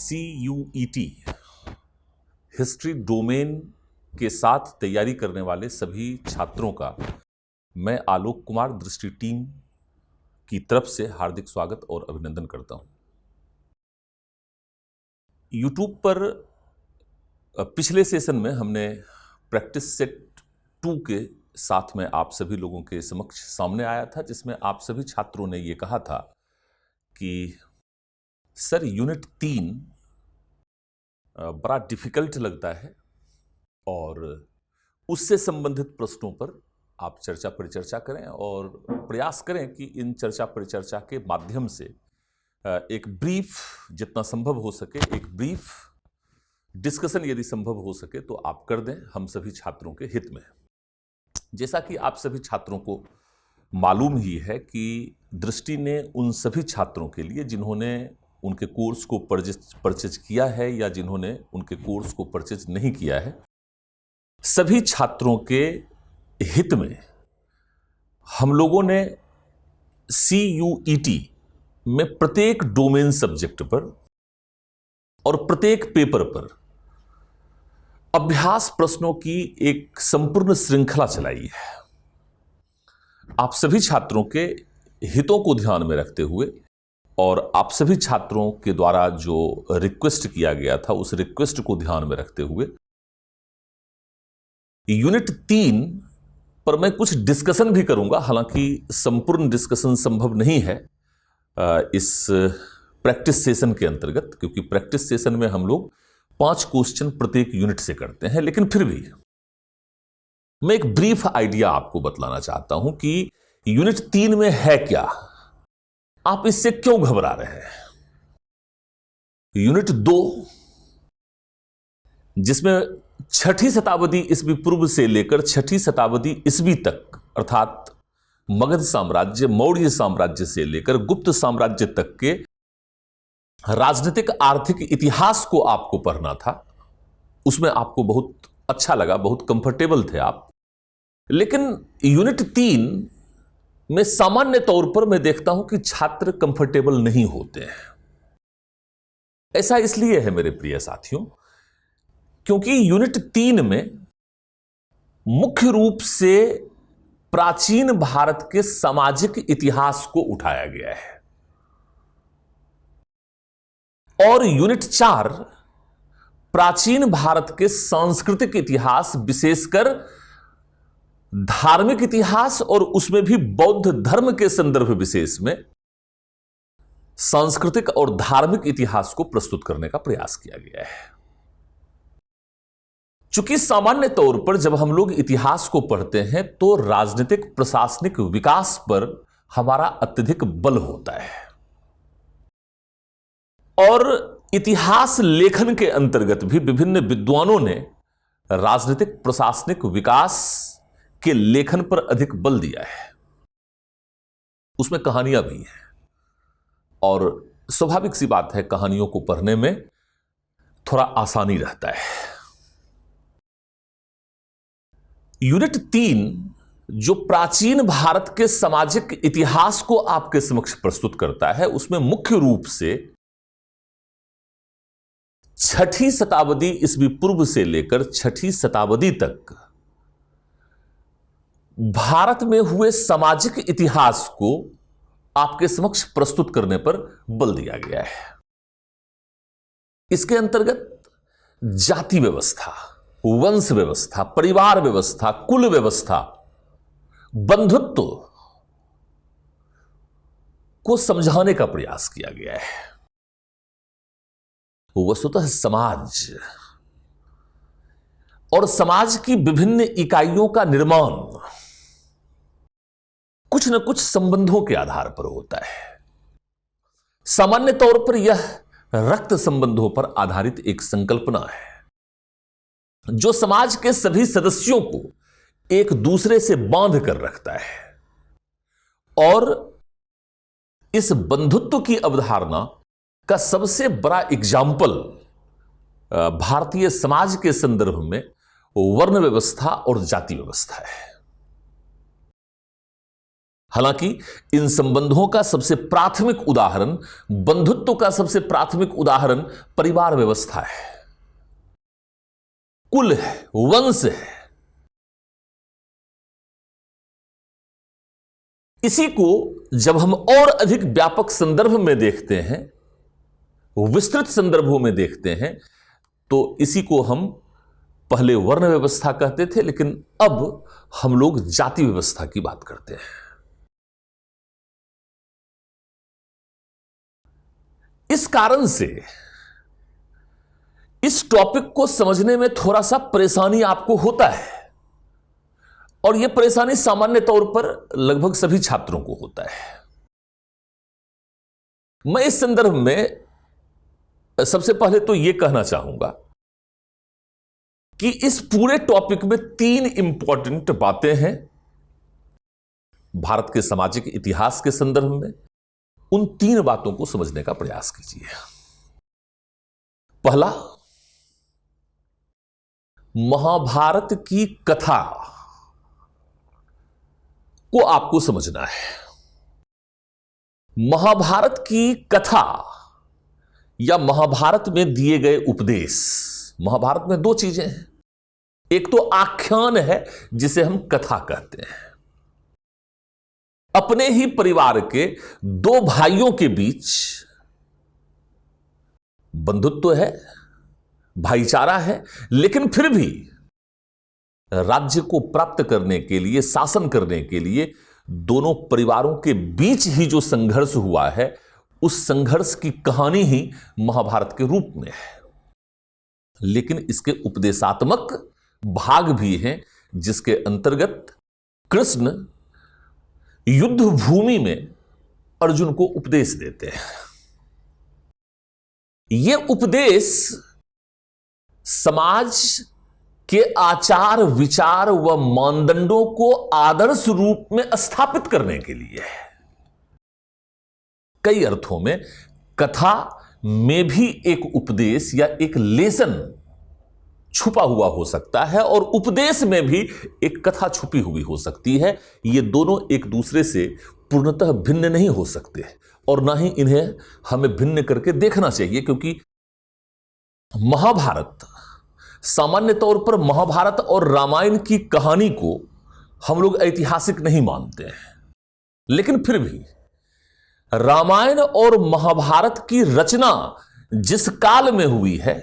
CUET history domain के साथ तैयारी करने वाले सभी छात्रों का मैं आलोक कुमार दृष्टि टीम की तरफ से हार्दिक स्वागत और अभिनंदन करता हूं। YouTube पर पिछले सेशन में हमने प्रैक्टिस सेट 2 के साथ में आप सभी लोगों के समक्ष सामने आया था, जिसमें आप सभी छात्रों ने ये कहा था कि सर यूनिट 3 बड़ा डिफिकल्ट लगता है और उससे संबंधित प्रश्नों पर आप चर्चा परिचर्चा करें और प्रयास करें कि इन चर्चा परिचर्चा के माध्यम से एक ब्रीफ, जितना संभव हो सके, एक ब्रीफ डिस्कशन यदि संभव हो सके तो आप कर दें, हम सभी छात्रों के हित में। जैसा कि आप सभी छात्रों को मालूम ही है कि दृष्टि ने उन सभी छात्रों के लिए जिन्होंने उनके कोर्स को परचेज किया है या जिन्होंने उनके कोर्स को परचेज नहीं किया है, सभी छात्रों के हित में हम लोगों ने CUET में प्रत्येक डोमेन सब्जेक्ट पर और प्रत्येक पेपर पर अभ्यास प्रश्नों की एक संपूर्ण श्रृंखला चलाई है। आप सभी छात्रों के हितों को ध्यान में रखते हुए और आप सभी छात्रों के द्वारा जो रिक्वेस्ट किया गया था उस रिक्वेस्ट को ध्यान में रखते हुए यूनिट 3 पर मैं कुछ डिस्कशन भी करूंगा। हालांकि संपूर्ण डिस्कशन संभव नहीं है इस प्रैक्टिस सेशन के अंतर्गत, क्योंकि प्रैक्टिस सेशन में हम लोग 5 क्वेश्चन प्रत्येक यूनिट से करते हैं, लेकिन फिर भी मैं एक ब्रीफ आइडिया आपको बतलाना चाहता हूं कि यूनिट 3 में है क्या, आप इससे क्यों घबरा रहे हैं। यूनिट 2, जिसमें 6ठी शताब्दी ईस्वी पूर्व से लेकर 6ठी शताब्दी ईस्वी तक, अर्थात मगध साम्राज्य, मौर्य साम्राज्य से लेकर गुप्त साम्राज्य तक के राजनीतिक आर्थिक इतिहास को आपको पढ़ना था। उसमें आपको बहुत अच्छा लगा, बहुत कंफर्टेबल थे आप। लेकिन यूनिट 3 में सामान्य तौर पर मैं देखता हूं कि छात्र कंफर्टेबल नहीं होते हैं। ऐसा इसलिए है मेरे प्रिय साथियों, क्योंकि यूनिट 3 में मुख्य रूप से प्राचीन भारत के सामाजिक इतिहास को उठाया गया है और यूनिट 4 प्राचीन भारत के सांस्कृतिक इतिहास, विशेषकर धार्मिक इतिहास और उसमें भी बौद्ध धर्म के संदर्भ विशेष में सांस्कृतिक और धार्मिक इतिहास को प्रस्तुत करने का प्रयास किया गया है। चूंकि सामान्य तौर पर जब हम लोग इतिहास को पढ़ते हैं तो राजनीतिक प्रशासनिक विकास पर हमारा अत्यधिक बल होता है और इतिहास लेखन के अंतर्गत भी विभिन्न विद्वानों ने राजनीतिक प्रशासनिक विकास के लेखन पर अधिक बल दिया है। उसमें कहानियां भी हैं और स्वाभाविक सी बात है, कहानियों को पढ़ने में थोड़ा आसानी रहता है। यूनिट 3 जो प्राचीन भारत के सामाजिक इतिहास को आपके समक्ष प्रस्तुत करता है, उसमें मुख्य रूप से 6ठी शताब्दी ईस्वी पूर्व से लेकर 6ठी शताब्दी तक भारत में हुए सामाजिक इतिहास को आपके समक्ष प्रस्तुत करने पर बल दिया गया है। इसके अंतर्गत जाति व्यवस्था, वंश व्यवस्था, परिवार व्यवस्था, कुल व्यवस्था, बंधुत्व को समझाने का प्रयास किया गया है। वस्तुतः समाज और समाज की विभिन्न इकाइयों का निर्माण कुछ न कुछ संबंधों के आधार पर होता है। सामान्य तौर पर यह रक्त संबंधों पर आधारित एक संकल्पना है जो समाज के सभी सदस्यों को एक दूसरे से बांध कर रखता है और इस बंधुत्व की अवधारणा का सबसे बड़ा एग्जाम्पल भारतीय समाज के संदर्भ में वर्ण व्यवस्था और जाति व्यवस्था है। हालांकि इन संबंधों का सबसे प्राथमिक उदाहरण, बंधुत्व का सबसे प्राथमिक उदाहरण परिवार व्यवस्था है, कुल है, वंश है। इसी को जब हम और अधिक व्यापक संदर्भ में देखते हैं, विस्तृत संदर्भों में देखते हैं, तो इसी को हम पहले वर्ण व्यवस्था कहते थे, लेकिन अब हम लोग जाति व्यवस्था की बात करते हैं। इस कारण से इस टॉपिक को समझने में थोड़ा सा परेशानी आपको होता है, और यह परेशानी सामान्य तौर पर लगभग सभी छात्रों को होता है। मैं इस संदर्भ में सबसे पहले तो यह कहना चाहूंगा कि इस पूरे टॉपिक में 3 इंपॉर्टेंट बातें हैं भारत के सामाजिक इतिहास के संदर्भ में। उन 3 बातों को समझने का प्रयास कीजिए। पहला, महाभारत की कथा को आपको समझना है। महाभारत की कथा या महाभारत में दिए गए उपदेश। महाभारत में 2 चीजें हैं, एक तो आख्यान है जिसे हम कथा कहते हैं। अपने ही परिवार के 2 भाइयों के बीच बंधुत्व है, भाईचारा है, लेकिन फिर भी राज्य को प्राप्त करने के लिए, शासन करने के लिए दोनों परिवारों के बीच ही जो संघर्ष हुआ है, उस संघर्ष की कहानी ही महाभारत के रूप में है। लेकिन इसके उपदेशात्मक भाग भी हैं, जिसके अंतर्गत कृष्ण युद्ध भूमि में अर्जुन को उपदेश देते हैं। यह उपदेश समाज के आचार विचार व मानदंडों को आदर्श रूप में स्थापित करने के लिए है। कई अर्थों में कथा में भी एक उपदेश या एक लेसन छुपा हुआ हो सकता है, और उपदेश में भी एक कथा छुपी हुई हो सकती है। ये दोनों एक दूसरे से पूर्णतः भिन्न नहीं हो सकते, और ना ही इन्हें हमें भिन्न करके देखना चाहिए, क्योंकि महाभारत, सामान्य तौर पर महाभारत और रामायण की कहानी को हम लोग ऐतिहासिक नहीं मानते हैं, लेकिन फिर भी रामायण और महाभारत की रचना जिस काल में हुई है,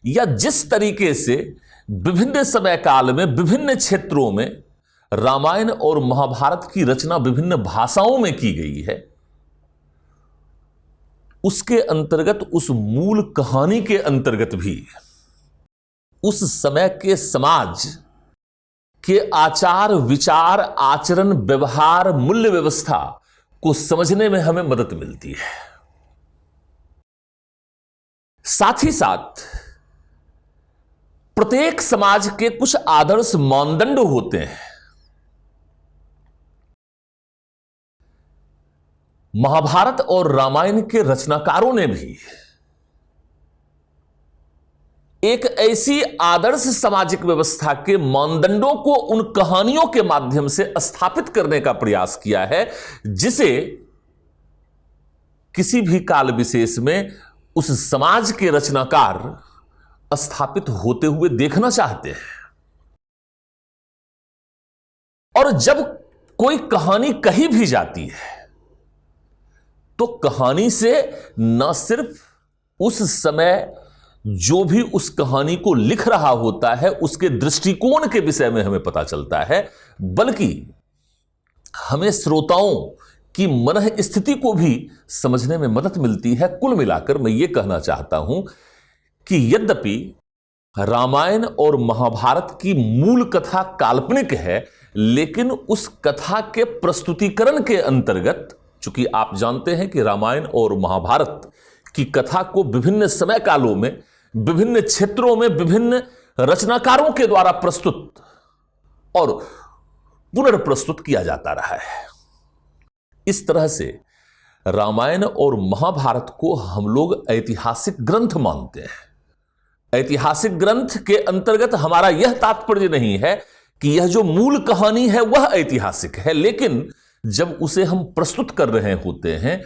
या जिस तरीके से विभिन्न समय काल में विभिन्न क्षेत्रों में रामायण और महाभारत की रचना विभिन्न भाषाओं में की गई है, उसके अंतर्गत, उस मूल कहानी के अंतर्गत भी उस समय के समाज के आचार विचार, आचरण, व्यवहार, मूल्य व्यवस्था को समझने में हमें मदद मिलती है। साथ ही साथ प्रत्येक समाज के कुछ आदर्श मानदंड होते हैं। महाभारत और रामायण के रचनाकारों ने भी एक ऐसी आदर्श सामाजिक व्यवस्था के मानदंडों को उन कहानियों के माध्यम से स्थापित करने का प्रयास किया है, जिसे किसी भी काल विशेष में उस समाज के रचनाकार स्थापित होते हुए देखना चाहते हैं। और जब कोई कहानी कही भी जाती है, तो कहानी से न सिर्फ उस समय जो भी उस कहानी को लिख रहा होता है उसके दृष्टिकोण के विषय में हमें पता चलता है, बल्कि हमें श्रोताओं की मन स्थिति को भी समझने में मदद मिलती है। कुल मिलाकर मैं ये कहना चाहता हूं कि यद्यपि रामायण और महाभारत की मूल कथा काल्पनिक है, लेकिन उस कथा के प्रस्तुतिकरण के अंतर्गत, चूंकि आप जानते हैं कि रामायण और महाभारत की कथा को विभिन्न समय कालों में, विभिन्न क्षेत्रों में, विभिन्न रचनाकारों के द्वारा प्रस्तुत और पुनर्प्रस्तुत किया जाता रहा है। इस तरह से रामायण और महाभारत को हम लोग ऐतिहासिक ग्रंथ मानते हैं। ऐतिहासिक ग्रंथ के अंतर्गत हमारा यह तात्पर्य नहीं है कि यह जो मूल कहानी है वह ऐतिहासिक है, लेकिन जब उसे हम प्रस्तुत कर रहे होते हैं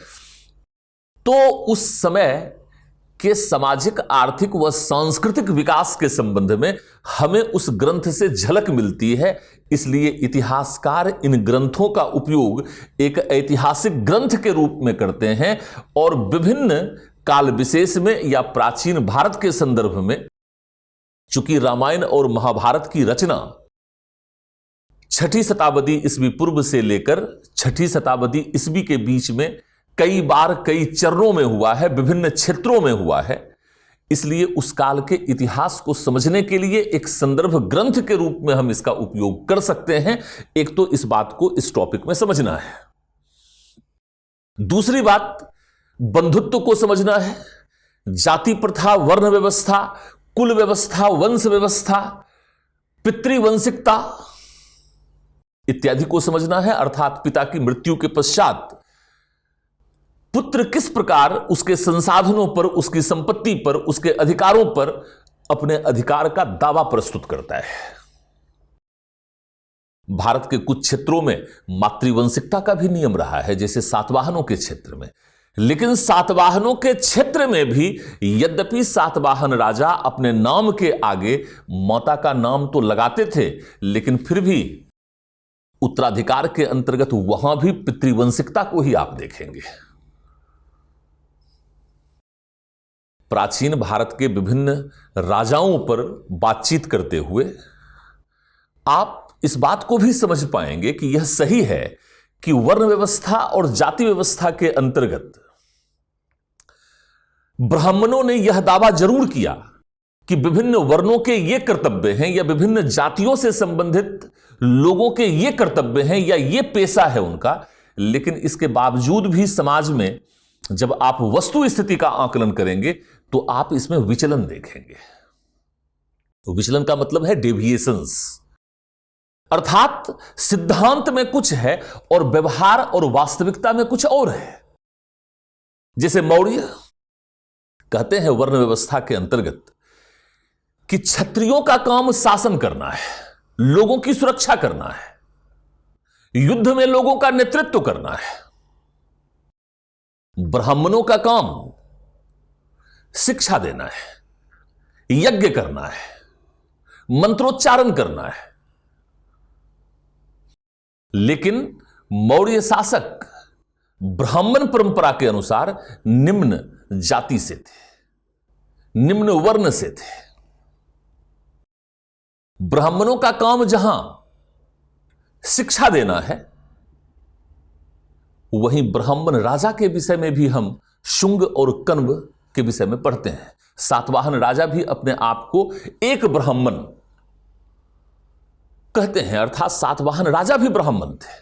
तो उस समय के सामाजिक, आर्थिक व सांस्कृतिक विकास के संबंध में हमें उस ग्रंथ से झलक मिलती है। इसलिए इतिहासकार इन ग्रंथों का उपयोग एक ऐतिहासिक ग्रंथ के रूप में करते हैं और विभिन्न काल विशेष में या प्राचीन भारत के संदर्भ में, चूंकि रामायण और महाभारत की रचना 6ठी शताब्दी ईस्वी पूर्व से लेकर 6ठी शताब्दी ईस्वी के बीच में कई बार कई चरणों में हुआ है, विभिन्न क्षेत्रों में हुआ है, इसलिए उस काल के इतिहास को समझने के लिए एक संदर्भ ग्रंथ के रूप में हम इसका उपयोग कर सकते हैं। एक तो इस बात को इस टॉपिक में समझना है। दूसरी बात, बंधुत्व को समझना है। जाति प्रथा, वर्ण व्यवस्था, कुल व्यवस्था, वंश व्यवस्था, पितृवंशिकता इत्यादि को समझना है। अर्थात पिता की मृत्यु के पश्चात पुत्र किस प्रकार उसके संसाधनों पर, उसकी संपत्ति पर, उसके अधिकारों पर अपने अधिकार का दावा प्रस्तुत करता है। भारत के कुछ क्षेत्रों में मातृवंशिकता का भी नियम रहा है, जैसे सातवाहनों के क्षेत्र में। लेकिन सातवाहनों के क्षेत्र में भी यद्यपि सातवाहन राजा अपने नाम के आगे माता का नाम तो लगाते थे, लेकिन फिर भी उत्तराधिकार के अंतर्गत वहां भी पितृवंशिकता को ही आप देखेंगे। प्राचीन भारत के विभिन्न राजाओं पर बातचीत करते हुए आप इस बात को भी समझ पाएंगे कि यह सही है कि वर्ण व्यवस्था और जाति व्यवस्था के अंतर्गत ब्राह्मणों ने यह दावा जरूर किया कि विभिन्न वर्णों के ये कर्तव्य हैं या विभिन्न जातियों से संबंधित लोगों के ये कर्तव्य हैं या ये पेशा है उनका। लेकिन इसके बावजूद भी समाज में जब आप वस्तु स्थिति का आकलन करेंगे तो आप इसमें विचलन देखेंगे। तो विचलन का मतलब है डेविएशंस, अर्थात सिद्धांत में कुछ है और व्यवहार और वास्तविकता में कुछ और है। जैसे मौर्य कहते हैं वर्ण व्यवस्था के अंतर्गत कि क्षत्रियों का काम शासन करना है, लोगों की सुरक्षा करना है, युद्ध में लोगों का नेतृत्व करना है। ब्राह्मणों का काम शिक्षा देना है, यज्ञ करना है, मंत्रोच्चारण करना है। लेकिन मौर्य शासक ब्राह्मण परंपरा के अनुसार निम्न जाति से थे, निम्न वर्ण से थे। ब्राह्मणों का काम जहां शिक्षा देना है, वहीं ब्राह्मण राजा के विषय में भी हम शुंग और कण्व के विषय में पढ़ते हैं। सातवाहन राजा भी अपने आप को एक ब्राह्मण कहते हैं, अर्थात सातवाहन राजा भी ब्राह्मण थे।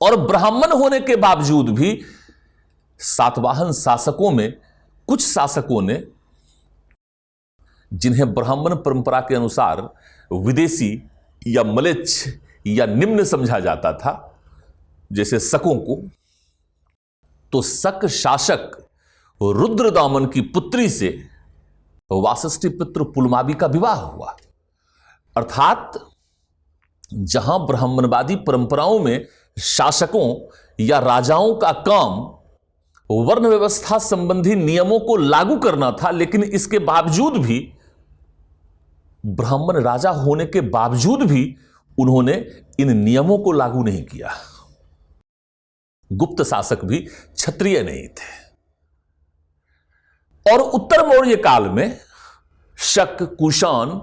और ब्राह्मण होने के बावजूद भी सातवाहन शासकों में कुछ शासकों ने, जिन्हें ब्राह्मण परंपरा के अनुसार विदेशी या म्लेच्छ या निम्न समझा जाता था, जैसे शकों को, तो शक शासक रुद्रदामन की पुत्री से वासष्ठी पुत्र पुलमावी का विवाह हुआ। अर्थात जहां ब्राह्मणवादी परंपराओं में शासकों या राजाओं का काम वर्ण व्यवस्था संबंधी नियमों को लागू करना था, लेकिन इसके बावजूद भी ब्राह्मण राजा होने के बावजूद भी उन्होंने इन नियमों को लागू नहीं किया। गुप्त शासक भी क्षत्रिय नहीं थे। और उत्तर मौर्य काल में शक, कुषाण,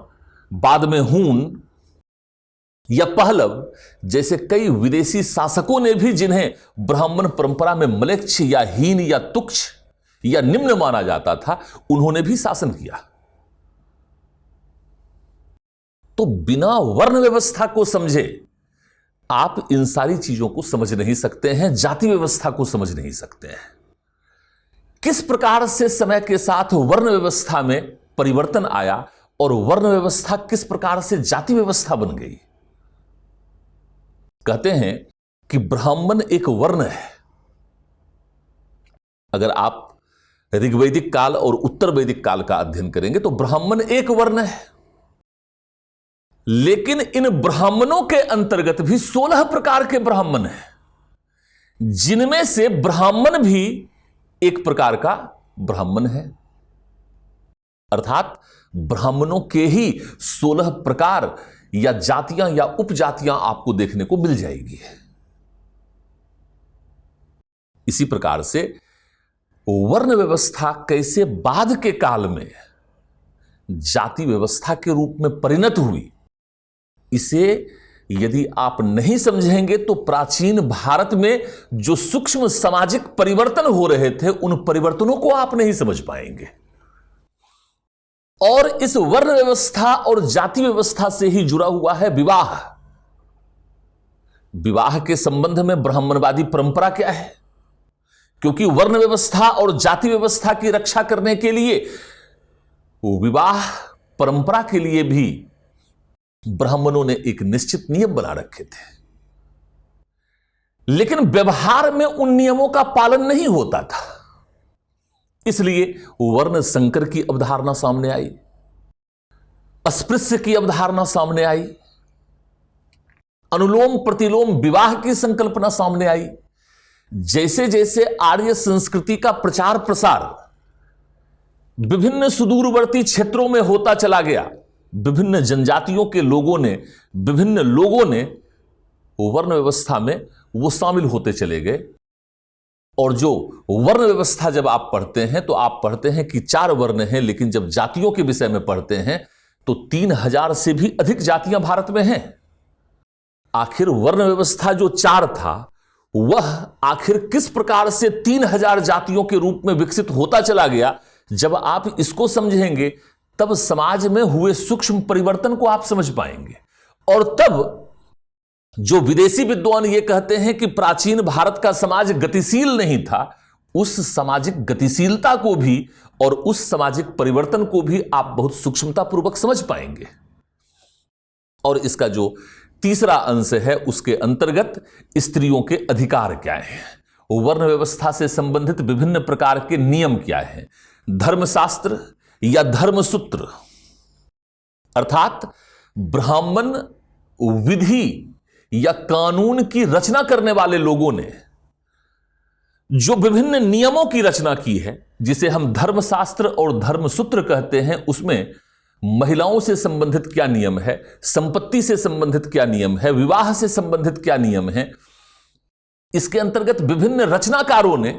बाद में हून या पहलव जैसे कई विदेशी शासकों ने भी, जिन्हें ब्राह्मण परंपरा में म्लेच्छ या हीन या तुच्छ या निम्न माना जाता था, उन्होंने भी शासन किया। तो बिना वर्ण व्यवस्था को समझे आप इन सारी चीजों को समझ नहीं सकते हैं, जाति व्यवस्था को समझ नहीं सकते हैं। किस प्रकार से समय के साथ वर्ण व्यवस्था में परिवर्तन आया और वर्ण व्यवस्था किस प्रकार से जाति व्यवस्था बन गई। कहते हैं कि ब्राह्मण एक वर्ण है। अगर आप ऋग्वैदिक काल और उत्तर वैदिक काल का अध्ययन करेंगे तो ब्राह्मण एक वर्ण है। लेकिन इन ब्राह्मणों के अंतर्गत भी 16 प्रकार के ब्राह्मण हैं, जिनमें से ब्राह्मण भी एक प्रकार का ब्राह्मण है। अर्थात ब्राह्मणों के ही 16 प्रकार या जातियां या उपजातियां आपको देखने को मिल जाएगी। इसी प्रकार से वर्ण व्यवस्था कैसे बाद के काल में जाति व्यवस्था के रूप में परिणत हुई, इसे यदि आप नहीं समझेंगे तो प्राचीन भारत में जो सूक्ष्म सामाजिक परिवर्तन हो रहे थे, उन परिवर्तनों को आप नहीं समझ पाएंगे। और इस वर्ण व्यवस्था और जाति व्यवस्था से ही जुड़ा हुआ है विवाह। विवाह के संबंध में ब्राह्मणवादी परंपरा क्या है? क्योंकि वर्ण व्यवस्था और जाति व्यवस्था की रक्षा करने के लिए विवाह परंपरा के लिए भी ब्राह्मणों ने एक निश्चित नियम बना रखे थे, लेकिन व्यवहार में उन नियमों का पालन नहीं होता था। इसलिए वर्ण संकर की अवधारणा सामने आई, अस्पृश्य की अवधारणा सामने आई, अनुलोम प्रतिलोम विवाह की संकल्पना सामने आई। जैसे जैसे आर्य संस्कृति का प्रचार प्रसार विभिन्न सुदूरवर्ती क्षेत्रों में होता चला गया, विभिन्न जनजातियों के लोगों ने, विभिन्न लोगों ने वर्ण व्यवस्था में वो शामिल होते चले गए। और जो वर्ण व्यवस्था जब आप पढ़ते हैं तो आप पढ़ते हैं कि 4 वर्ण हैं, लेकिन जब जातियों के विषय में पढ़ते हैं तो 3000 से भी अधिक जातियां भारत में हैं। आखिर वर्ण व्यवस्था जो 4 था, वह आखिर किस प्रकार से 3000 जातियों के रूप में विकसित होता चला गया? जब आप इसको समझेंगे तब समाज में हुए सूक्ष्म परिवर्तन को आप समझ पाएंगे। और तब जो विदेशी विद्वान ये कहते हैं कि प्राचीन भारत का समाज गतिशील नहीं था, उस सामाजिक गतिशीलता को भी और उस सामाजिक परिवर्तन को भी आप बहुत सूक्ष्मता पूर्वक समझ पाएंगे। और इसका जो तीसरा अंश है, उसके अंतर्गत स्त्रियों के अधिकार क्या हैं, वर्ण व्यवस्था से संबंधित विभिन्न प्रकार के नियम क्या हैं, धर्मशास्त्र या धर्मसूत्र, अर्थात ब्राह्मण विधि या कानून की रचना करने वाले लोगों ने जो विभिन्न नियमों की रचना की है, जिसे हम धर्मशास्त्र और धर्मसूत्र कहते हैं, उसमें महिलाओं से संबंधित क्या नियम है, संपत्ति से संबंधित क्या नियम है, विवाह से संबंधित क्या नियम है। इसके अंतर्गत विभिन्न रचनाकारों ने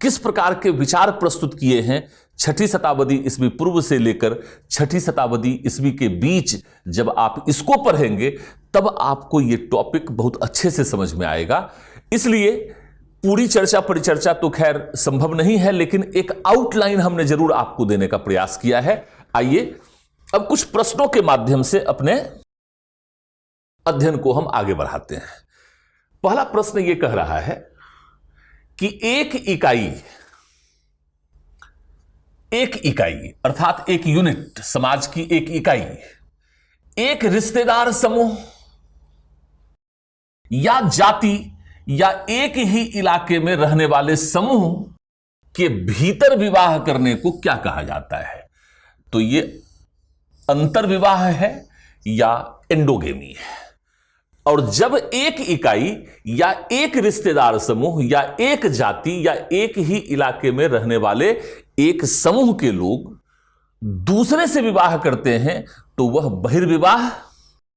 किस प्रकार के विचार प्रस्तुत किए हैं। 6ठी शताब्दी ईस्वी पूर्व से लेकर 6ठी शताब्दी ईस्वी के बीच जब आप इसको पढ़ेंगे तब आपको यह टॉपिक बहुत अच्छे से समझ में आएगा। इसलिए पूरी चर्चा परिचर्चा तो खैर संभव नहीं है, लेकिन एक आउटलाइन हमने जरूर आपको देने का प्रयास किया है। आइए अब कुछ प्रश्नों के माध्यम से अपने अध्ययन को हम आगे बढ़ाते हैं। पहला प्रश्न यह कह रहा है कि एक इकाई अर्थात एक यूनिट, समाज की एक इकाई, एक रिश्तेदार समूह या जाति या एक ही इलाके में रहने वाले समूह के भीतर विवाह करने को क्या कहा जाता है? तो ये अंतर्विवाह है या एंडोगेमी है। और जब एक इकाई या एक रिश्तेदार समूह या एक जाति या एक ही इलाके में रहने वाले एक समूह के लोग दूसरे से विवाह करते हैं तो वह बहिर्विवाह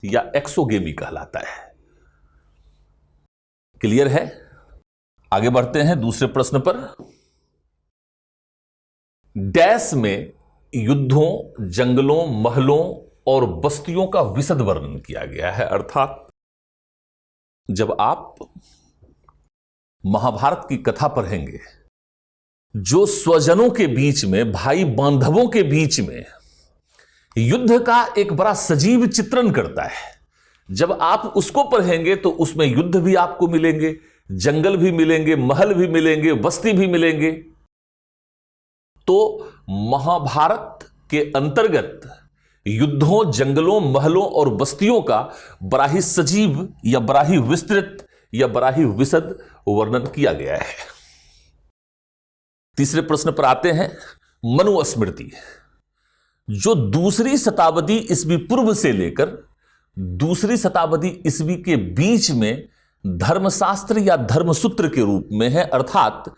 या एक्सोगेमी कहलाता है। क्लियर है? आगे बढ़ते हैं दूसरे प्रश्न पर। डैश में युद्धों, जंगलों, महलों और बस्तियों का विशद वर्णन किया गया है। अर्थात जब आप महाभारत की कथा पढ़ेंगे, जो स्वजनों के बीच में, भाई बांधवों के बीच में युद्ध का एक बड़ा सजीव चित्रण करता है, जब आप उसको पढ़ेंगे तो उसमें युद्ध भी आपको मिलेंगे, जंगल भी मिलेंगे, महल भी मिलेंगे, बस्ती भी मिलेंगे। तो महाभारत के अंतर्गत युद्धों, जंगलों, महलों और बस्तियों का बड़ा ही सजीव या बड़ा ही विस्तृत या बड़ा ही विशद वर्णन किया गया है। तीसरे प्रश्न पर आते हैं। मनुस्मृति जो 2री शताब्दी ईस्वी पूर्व से लेकर दूसरी शताब्दी ईस्वी के बीच में धर्मशास्त्र या धर्मसूत्र के रूप में है, अर्थात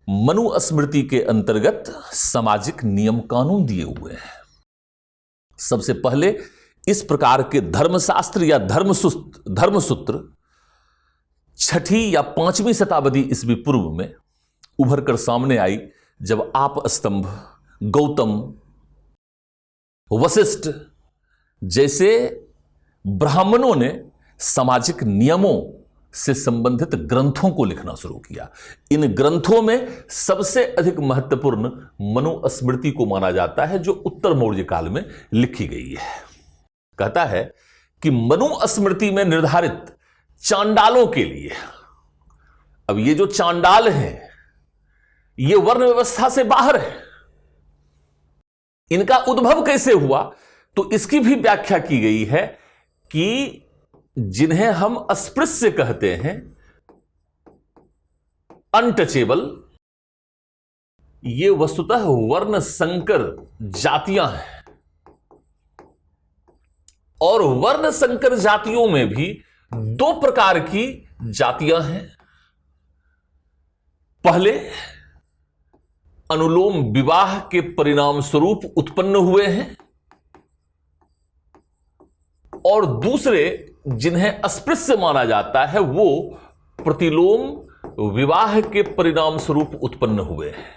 मनुस्मृति के अंतर्गत सामाजिक नियम कानून दिए हुए हैं। सबसे पहले इस प्रकार के धर्मशास्त्र या धर्मसूत्र छठी या 5वीं शताब्दी ईस्वी पूर्व में उभर कर सामने आई, जब आपस्तंभ, गौतम, वशिष्ठ जैसे ब्राह्मणों ने सामाजिक नियमों से संबंधित ग्रंथों को लिखना शुरू किया। इन ग्रंथों में सबसे अधिक महत्वपूर्ण मनुस्मृति को माना जाता है, जो उत्तर मौर्य काल में लिखी गई है। कहता है कि मनुस्मृति में निर्धारित चांडालों के लिए, अब ये जो चांडाल हैं ये वर्ण व्यवस्था से बाहर है, इनका उद्भव कैसे हुआ, तो इसकी भी व्याख्या की गई है कि जिन्हें हम अस्पृश्य कहते हैं, अनटचेबल, ये वस्तुतः वर्ण संकर जातियां हैं। और वर्ण संकर जातियों में भी 2 प्रकार की जातियां हैं। पहले अनुलोम विवाह के परिणाम स्वरूप उत्पन्न हुए हैं, और दूसरे जिन्हें अस्पृश्य माना जाता है वो प्रतिलोम विवाह के परिणाम स्वरूप उत्पन्न हुए हैं।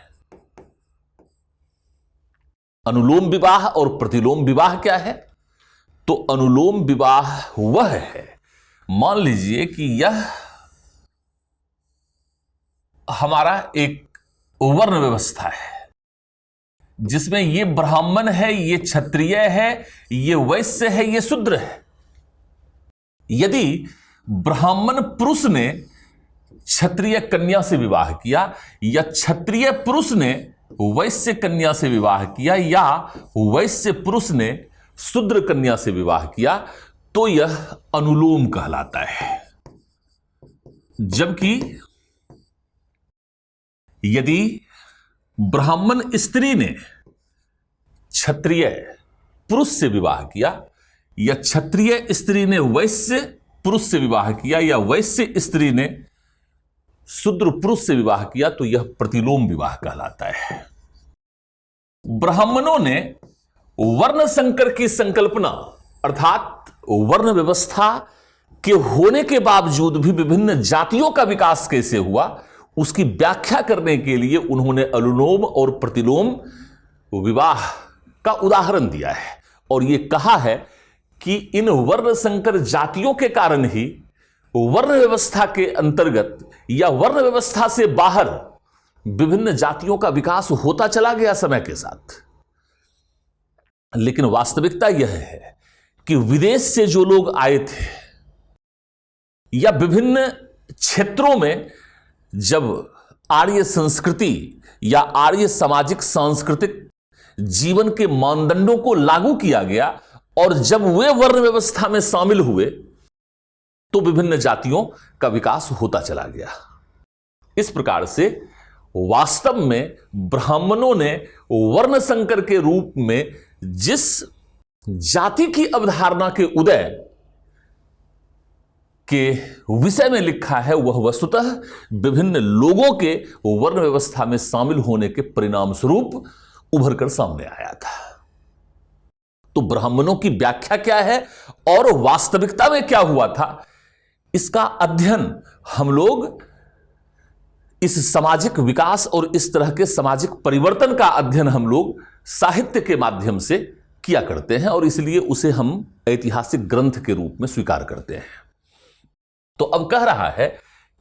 अनुलोम विवाह और प्रतिलोम विवाह क्या है? तो अनुलोम विवाह वह है, मान लीजिए कि यह हमारा एक वर्ण व्यवस्था है जिसमें ये ब्राह्मण है, ये क्षत्रिय है, ये वैश्य है, ये शूद्र है। यदि ब्राह्मण पुरुष ने क्षत्रिय कन्या से विवाह किया, या क्षत्रिय पुरुष ने वैश्य कन्या से विवाह किया, या वैश्य पुरुष ने शूद्र कन्या से विवाह किया, तो यह अनुलोम कहलाता है। जबकि यदि ब्राह्मण स्त्री ने क्षत्रिय पुरुष से विवाह किया, या क्षत्रिय स्त्री ने वैश्य पुरुष से विवाह किया, या वैश्य स्त्री ने शूद्र पुरुष से विवाह किया, तो यह प्रतिलोम विवाह कहलाता है। ब्राह्मणों ने वर्ण संकर की संकल्पना, अर्थात वर्ण व्यवस्था के होने के बावजूद भी विभिन्न जातियों का विकास कैसे हुआ, उसकी व्याख्या करने के लिए उन्होंने अनुलोम और प्रतिलोम विवाह का उदाहरण दिया है, और यह कहा है कि इन वर्ण संकर जातियों के कारण ही वर्ण व्यवस्था के अंतर्गत या वर्ण व्यवस्था से बाहर विभिन्न जातियों का विकास होता चला गया समय के साथ। लेकिन वास्तविकता यह है कि विदेश से जो लोग आए थे, या विभिन्न क्षेत्रों में जब आर्य संस्कृति या आर्य सामाजिक सांस्कृतिक जीवन के मानदंडों को लागू किया गया, और जब वे वर्ण व्यवस्था में शामिल हुए, तो विभिन्न जातियों का विकास होता चला गया। इस प्रकार से वास्तव में ब्राह्मणों ने वर्ण संकर के रूप में जिस जाति की अवधारणा के उदय के विषय में लिखा है, वह वस्तुतः विभिन्न लोगों के वर्ण व्यवस्था में शामिल होने के परिणाम स्वरूप उभर कर सामने आया था। तो ब्राह्मणों की व्याख्या क्या है और वास्तविकता में क्या हुआ था, इसका अध्ययन हम लोग इस सामाजिक विकास और इस तरह के सामाजिक परिवर्तन का अध्ययन हम लोग साहित्य के माध्यम से किया करते हैं, और इसलिए उसे हम ऐतिहासिक ग्रंथ के रूप में स्वीकार करते हैं। तो अब कह रहा है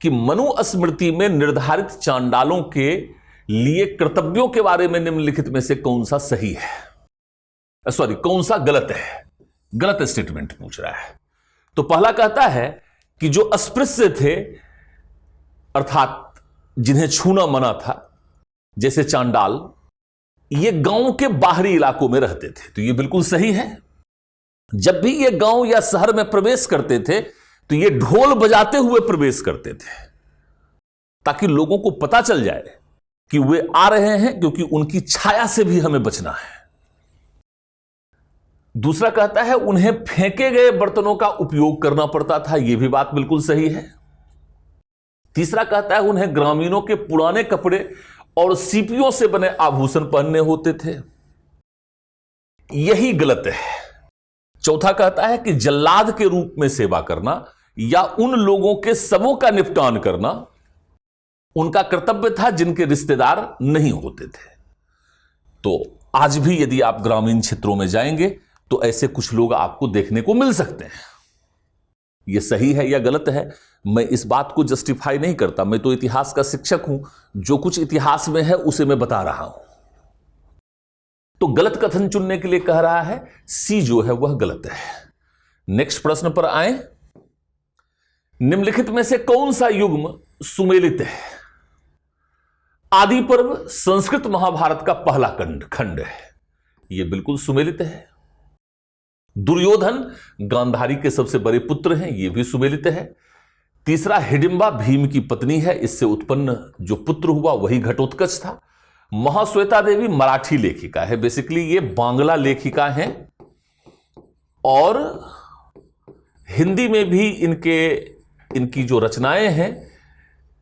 कि मनुस्मृति में निर्धारित चांडालों के लिए कर्तव्यों के बारे में निम्नलिखित में से कौन सा सही है, कौन सा गलत है, गलत स्टेटमेंट पूछ रहा है। तो पहला कहता है कि जो अस्पृश्य थे, अर्थात जिन्हें छूना मना था, जैसे चांडाल, ये गांव के बाहरी इलाकों में रहते थे। तो ये बिल्कुल सही है। जब भी ये गांव या शहर में प्रवेश करते थे, तो ये ढोल बजाते हुए प्रवेश करते थे, ताकि लोगों को पता चल जाए कि वे आ रहे हैं, क्योंकि उनकी छाया से भी हमें बचना है। दूसरा कहता है उन्हें फेंके गए बर्तनों का उपयोग करना पड़ता था, यह भी बात बिल्कुल सही है। तीसरा कहता है उन्हें ग्रामीणों के पुराने कपड़े और सीपियों से बने आभूषण पहनने होते थे, यही गलत है। चौथा कहता है कि जल्लाद के रूप में सेवा करना या उन लोगों के शवों का निपटान करना उनका कर्तव्य था जिनके रिश्तेदार नहीं होते थे। तो आज भी यदि आप ग्रामीण क्षेत्रों में जाएंगे तो ऐसे कुछ लोग आपको देखने को मिल सकते हैं। यह सही है या गलत है, मैं इस बात को जस्टिफाई नहीं करता, मैं तो इतिहास का शिक्षक हूं, जो कुछ इतिहास में है उसे मैं बता रहा हूं। तो गलत कथन चुनने के लिए कह रहा है, सी जो है वह गलत है। नेक्स्ट प्रश्न पर आए। निम्नलिखित में से कौन सा युग्म सुमेलित है? आदि पर्व संस्कृत महाभारत का पहला खंड है, यह बिल्कुल सुमेलित है। दुर्योधन गांधारी के सबसे बड़े पुत्र हैं, यह भी सुमेलित है। तीसरा, हिडिंबा भीम की पत्नी है, इससे उत्पन्न जो पुत्र हुआ वही घटोत्कच था। महाश्वेता देवी मराठी लेखिका है, बेसिकली ये बांग्ला लेखिका हैं और हिंदी में भी इनकी जो रचनाएं हैं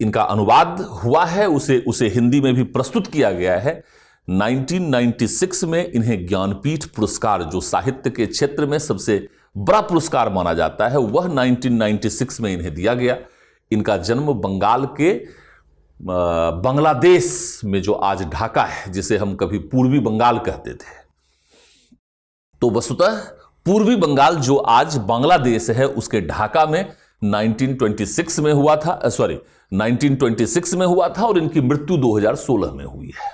इनका अनुवाद हुआ है, उसे हिंदी में भी प्रस्तुत किया गया है। 1996 में इन्हें ज्ञानपीठ पुरस्कार, जो साहित्य के क्षेत्र में सबसे बड़ा पुरस्कार माना जाता है, वह 1996 में इन्हें दिया गया। इनका जन्म बंगाल के बांग्लादेश में जो आज ढाका है, जिसे हम कभी पूर्वी बंगाल कहते थे, तो वस्तुतः पूर्वी बंगाल जो आज बांग्लादेश है उसके ढाका में 1926 में हुआ था, 1926 में हुआ था और इनकी मृत्यु 2016 में हुई है।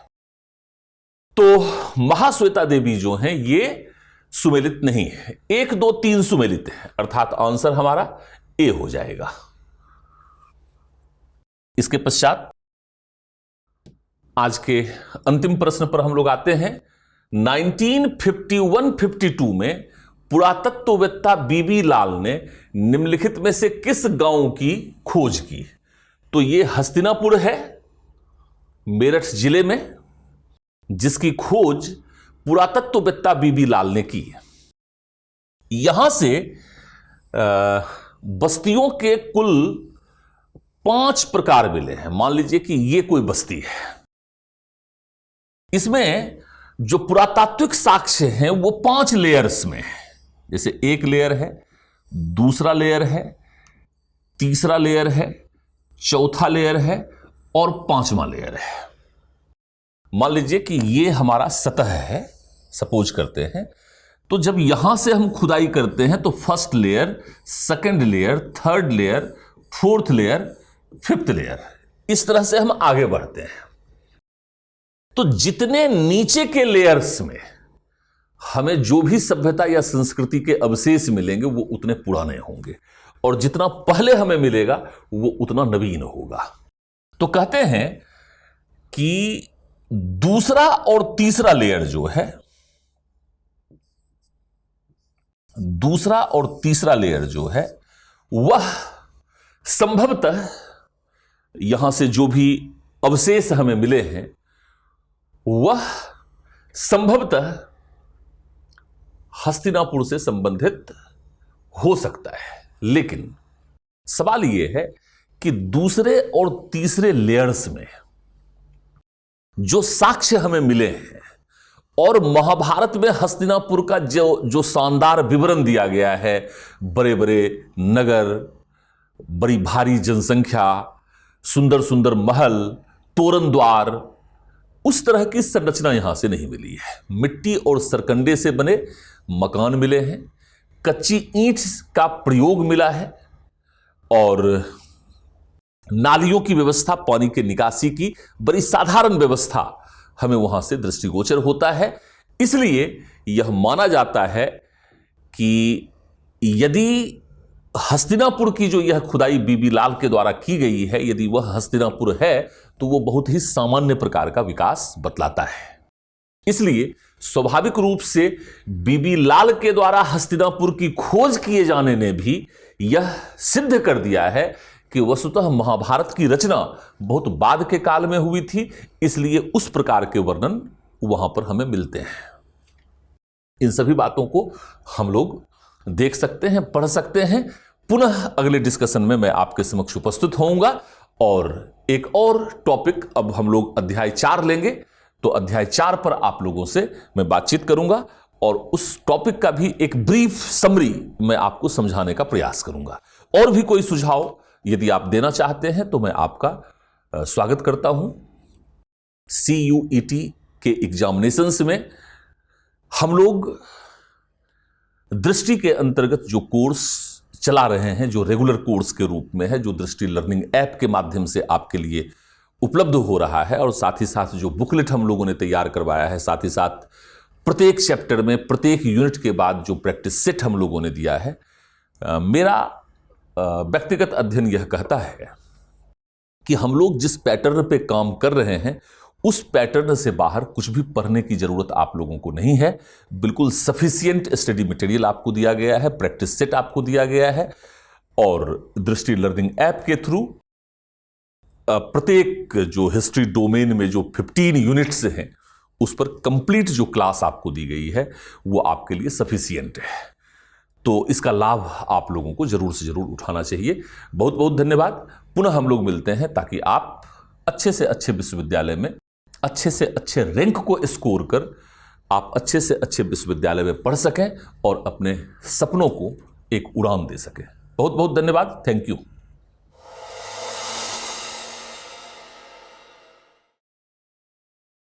तो महाश्वेता देवी जो हैं ये सुमेलित नहीं है, 1, 2, 3 सुमेलित है, अर्थात आंसर हमारा ए हो जाएगा। इसके पश्चात आज के अंतिम प्रश्न पर हम लोग आते हैं। 1951-52 में पुरातत्ववेत्ता बीबी लाल ने निम्नलिखित में से किस गांव की खोज की? तो यह हस्तिनापुर है मेरठ जिले में, जिसकी खोज पुरातत्ववेत्ता बीबी लाल ने की। यहां से बस्तियों के कुल 5 प्रकार मिले हैं। मान लीजिए कि यह कोई बस्ती है, इसमें जो पुरातात्विक साक्ष्य हैं वो 5 लेयर्स में है। जैसे एक लेयर है, दूसरा लेयर है, तीसरा लेयर है, चौथा लेयर है और 5वां लेयर है। मान लीजिए कि ये हमारा सतह है, सपोज करते हैं। तो जब यहां से हम खुदाई करते हैं तो first layer, second layer, third layer, fourth layer, 5th layer, इस तरह से हम आगे बढ़ते हैं। तो जितने नीचे के लेयर्स में हमें जो भी सभ्यता या संस्कृति के अवशेष मिलेंगे वो उतने पुराने होंगे, और जितना पहले हमें मिलेगा वो उतना नवीन होगा। तो कहते हैं कि दूसरा और तीसरा लेयर जो है, दूसरा और तीसरा लेयर जो है वह संभवतः यहां से जो भी अवशेष हमें मिले हैं वह संभवतः हस्तिनापुर से संबंधित हो सकता है। लेकिन सवाल यह है कि दूसरे और तीसरे लेयर्स में जो साक्ष्य हमें मिले हैं और महाभारत में हस्तिनापुर का जो शानदार विवरण दिया गया है, बड़े बड़े नगर, बड़ी भारी जनसंख्या, सुंदर सुंदर महल, तोरण द्वार, उस तरह की संरचना यहां से नहीं मिली है। मिट्टी और सरकंडे से बने मकान मिले हैं, कच्ची ईंट का प्रयोग मिला है और नालियों की व्यवस्था, पानी के निकासी की बड़ी साधारण व्यवस्था हमें वहां से दृष्टिगोचर होता है। इसलिए यह माना जाता है कि यदि हस्तिनापुर की जो यह खुदाई बीबी लाल के द्वारा की गई है, यदि वह हस्तिनापुर है तो वो बहुत ही सामान्य प्रकार का विकास बतलाता है। इसलिए स्वाभाविक रूप से बीबी लाल के द्वारा हस्तिनापुर की खोज किए जाने ने भी यह सिद्ध कर दिया है कि वस्तुतः महाभारत की रचना बहुत बाद के काल में हुई थी, इसलिए उस प्रकार के वर्णन वहां पर हमें मिलते हैं। इन सभी बातों को हम लोग देख सकते हैं, पढ़ सकते हैं। पुनः अगले डिस्कशन में मैं आपके समक्ष उपस्थित होऊंगा और एक और टॉपिक अब हम लोग अध्याय 4 लेंगे। तो अध्याय 4 पर आप लोगों से मैं बातचीत करूंगा और उस टॉपिक का भी एक ब्रीफ समरी मैं आपको समझाने का प्रयास करूंगा। और भी कोई सुझाव यदि आप देना चाहते हैं तो मैं आपका स्वागत करता हूं। CUET के एग्जामिनेशंस में हम लोग दृष्टि के अंतर्गत जो कोर्स चला रहे हैं, जो रेगुलर कोर्स के रूप में है, जो दृष्टि लर्निंग ऐप के माध्यम से आपके लिए उपलब्ध हो रहा है, और साथ ही साथ जो बुकलेट हम लोगों ने तैयार करवाया है, साथ ही साथ प्रत्येक चैप्टर में प्रत्येक यूनिट के बाद जो प्रैक्टिस सेट हम लोगों ने दिया है, मेरा व्यक्तिगत अध्ययन यह कहता है कि हम लोग जिस पैटर्न पे काम कर रहे हैं उस पैटर्न से बाहर कुछ भी पढ़ने की जरूरत आप लोगों को नहीं है। बिल्कुल सफिशिएंट स्टडी मटेरियल आपको दिया गया है, प्रैक्टिस सेट आपको दिया गया है, और दृष्टि लर्निंग ऐप के थ्रू प्रत्येक जो हिस्ट्री डोमेन में जो 15 यूनिट्स हैं उस पर कंप्लीट जो क्लास आपको दी गई है वो आपके लिए सफिशिएंट है। तो इसका लाभ आप लोगों को जरूर से जरूर उठाना चाहिए। बहुत बहुत धन्यवाद। पुनः हम लोग मिलते हैं ताकि आप अच्छे से अच्छे विश्वविद्यालय में अच्छे से अच्छे रैंक को स्कोर कर आप अच्छे से अच्छे विश्वविद्यालय में पढ़ सकें और अपने सपनों को एक उड़ान दे सकें। बहुत बहुत धन्यवाद। Thank you.